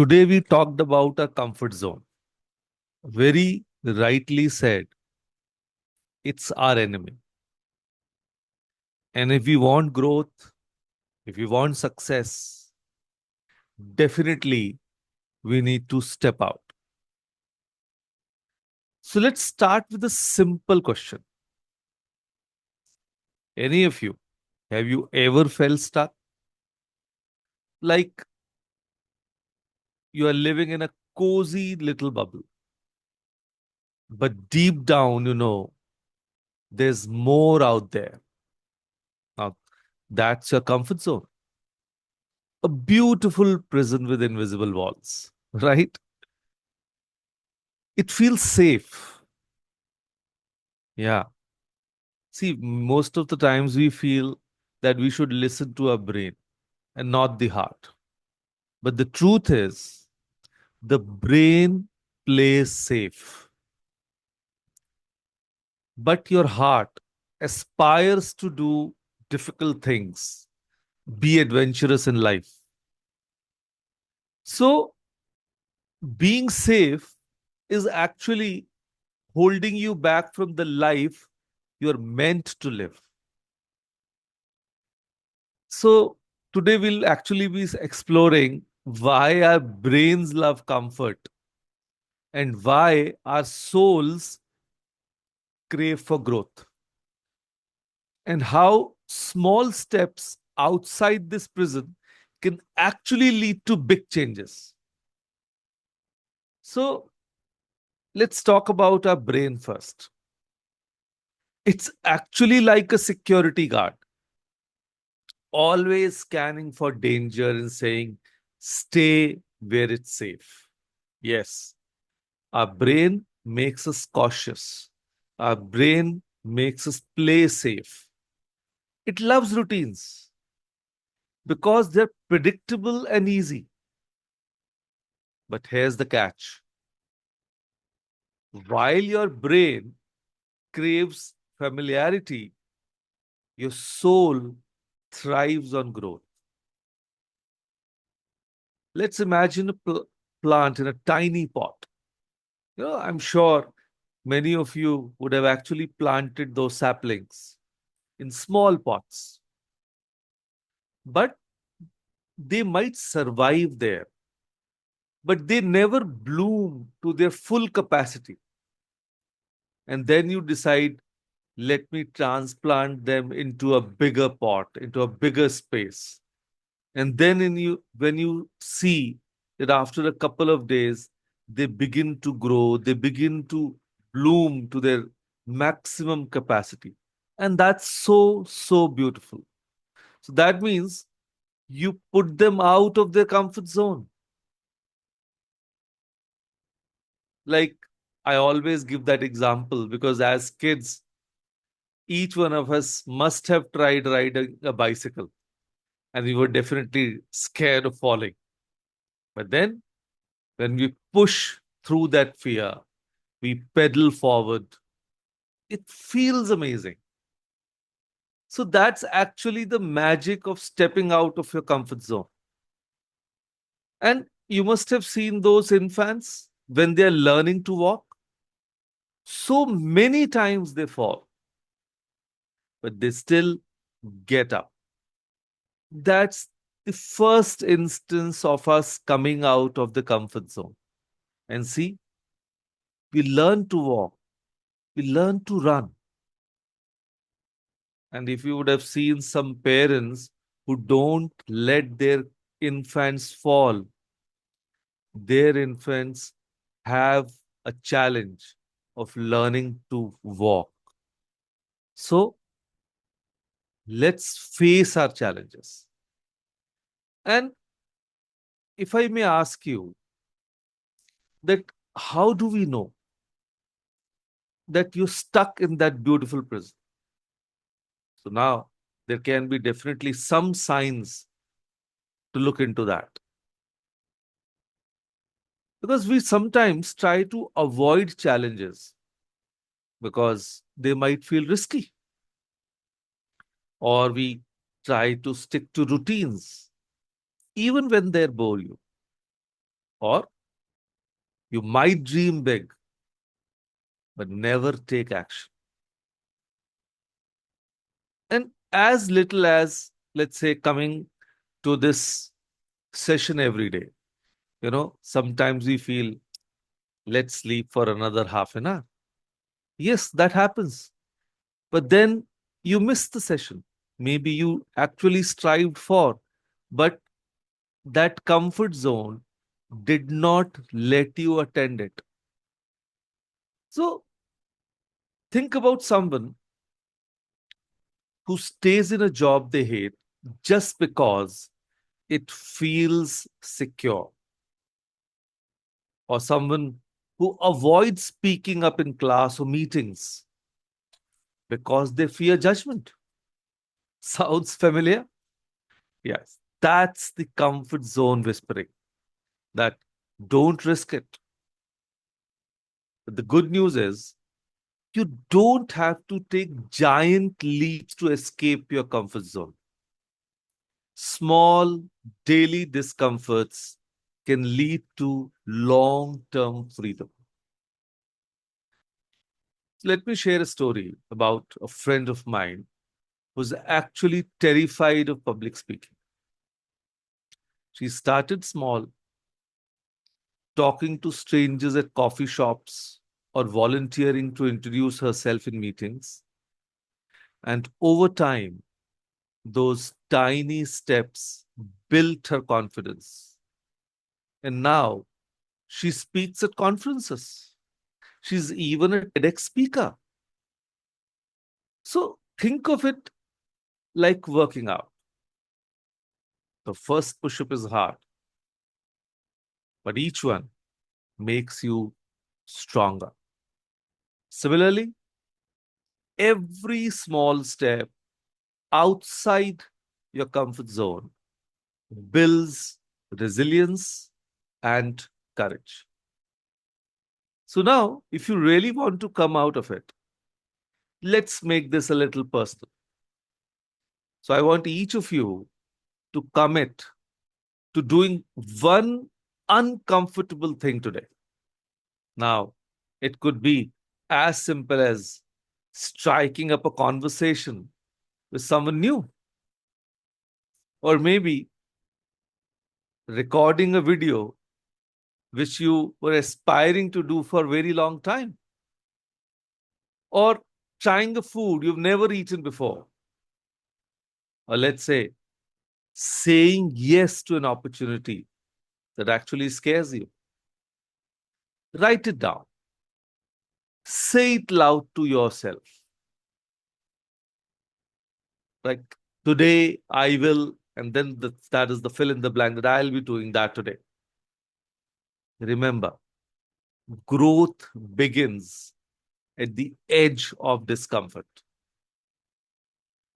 Today we talked about a comfort zone. Very rightly said, it's our enemy. And if we want growth, if we want success, definitely we need to step out. So let's start with a simple question. Any of you, have you ever felt stuck? Like you are living in a cozy little bubble, but deep down, there's more out there. Now, that's your comfort zone. A beautiful prison with invisible walls, right? It feels safe. Yeah. See, most of the times we feel that we should listen to our brain and not the heart. But the truth is, the brain plays safe, but your heart aspires to do difficult things, be adventurous in life. So, being safe is actually holding you back from the life you're meant to live. So, today we'll actually be exploring why our brains love comfort and why our souls crave for growth, and how small steps outside this prison can actually lead to big changes. So, let's talk about our brain first. It's actually like a security guard, always scanning for danger and saying, stay where it's safe. Yes, our brain makes us cautious. Our brain makes us play safe. It loves routines because they're predictable and easy. But here's the catch: while your brain craves familiarity, your soul thrives on growth. Let's imagine a plant in a tiny pot. I'm sure many of you would have actually planted those saplings in small pots, but they might survive there, but they never bloom to their full capacity. And then you decide, let me transplant them into a bigger pot, into a bigger space. And then when you see that after a couple of days, they begin to grow, they begin to bloom to their maximum capacity. And that's so, so beautiful. So that means you put them out of their comfort zone. Like I always give that example because as kids, each one of us must have tried riding a bicycle and we were definitely scared of falling. But then when we push through that fear, we pedal forward, it feels amazing. So that's actually the magic of stepping out of your comfort zone. And you must have seen those infants when they're learning to walk. So many times they fall, but they still get up. That's the first instance of us coming out of the comfort zone. And see, we learn to walk, we learn to run. And if you would have seen some parents who don't let their infants fall, their infants have a challenge of learning to walk. So let's face our challenges. And if I may ask you that how do we know that you're stuck in that beautiful prison? So now there can be definitely some signs to look into that. Because we sometimes try to avoid challenges because they might feel risky, or we try to stick to routines even when they bore you. Or you might dream big, but never take action. And as little as, let's say, coming to this session every day, sometimes we feel, let's sleep for another half an hour. Yes, that happens. But then you miss the session. Maybe you actually strived for, but that comfort zone did not let you attend it. So think about someone who stays in a job they hate just because it feels secure, or someone who avoids speaking up in class or meetings because they fear judgment. Sounds familiar? Yes. That's the comfort zone whispering that don't risk it. But the good news is you don't have to take giant leaps to escape your comfort zone. Small daily discomforts can lead to long term freedom. Let me share a story about a friend of mine who's actually terrified of public speaking. She started small, talking to strangers at coffee shops or volunteering to introduce herself in meetings. And over time, those tiny steps built her confidence. And now she speaks at conferences. She's even a TEDx speaker. So think of it like working out. The first push up is hard, but each one makes you stronger. Similarly, every small step outside your comfort zone builds resilience and courage. So now, if you really want to come out of it, let's make this a little personal. So I want each of you to commit to doing one uncomfortable thing today. Now, it could be as simple as striking up a conversation with someone new, or maybe recording a video which you were aspiring to do for a very long time, or trying a food you've never eaten before, or let's say saying yes to an opportunity that actually scares you. Write it down. Say it loud to yourself. Like, today I will, and then that is the fill in the blank that I'll be doing that today. Remember, growth begins at the edge of discomfort.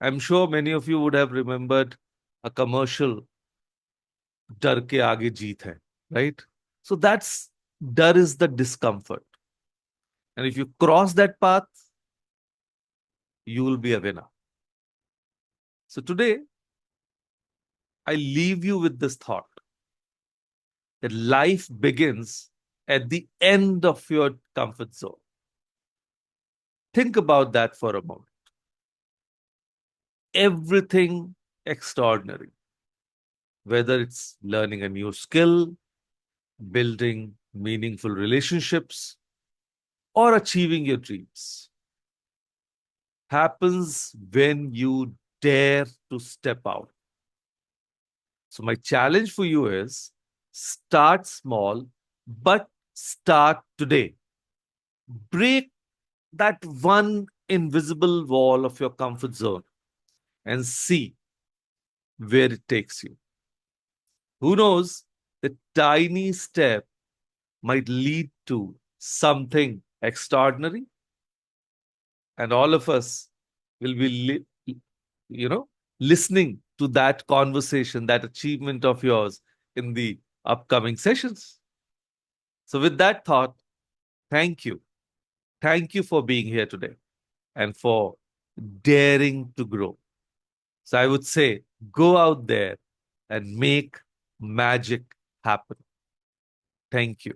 I'm sure many of you would have remembered a commercial, डर के आगे जीत है, right? So that is the discomfort. And if you cross that path, you will be a winner. So today, I leave you with this thought that life begins at the end of your comfort zone. Think about that for a moment. Everything extraordinary, whether it's learning a new skill, building meaningful relationships, or achieving your dreams, happens when you dare to step out. So, my challenge for you is start small, but start today. Break that one invisible wall of your comfort zone and see where it takes you. Who knows? The tiny step might lead to something extraordinary, and all of us will be, you know, listening to that conversation, that achievement of yours in the upcoming sessions. So, with that thought, thank you. Thank you for being here today and for daring to grow. So, I would say go out there and make magic happen. Thank you.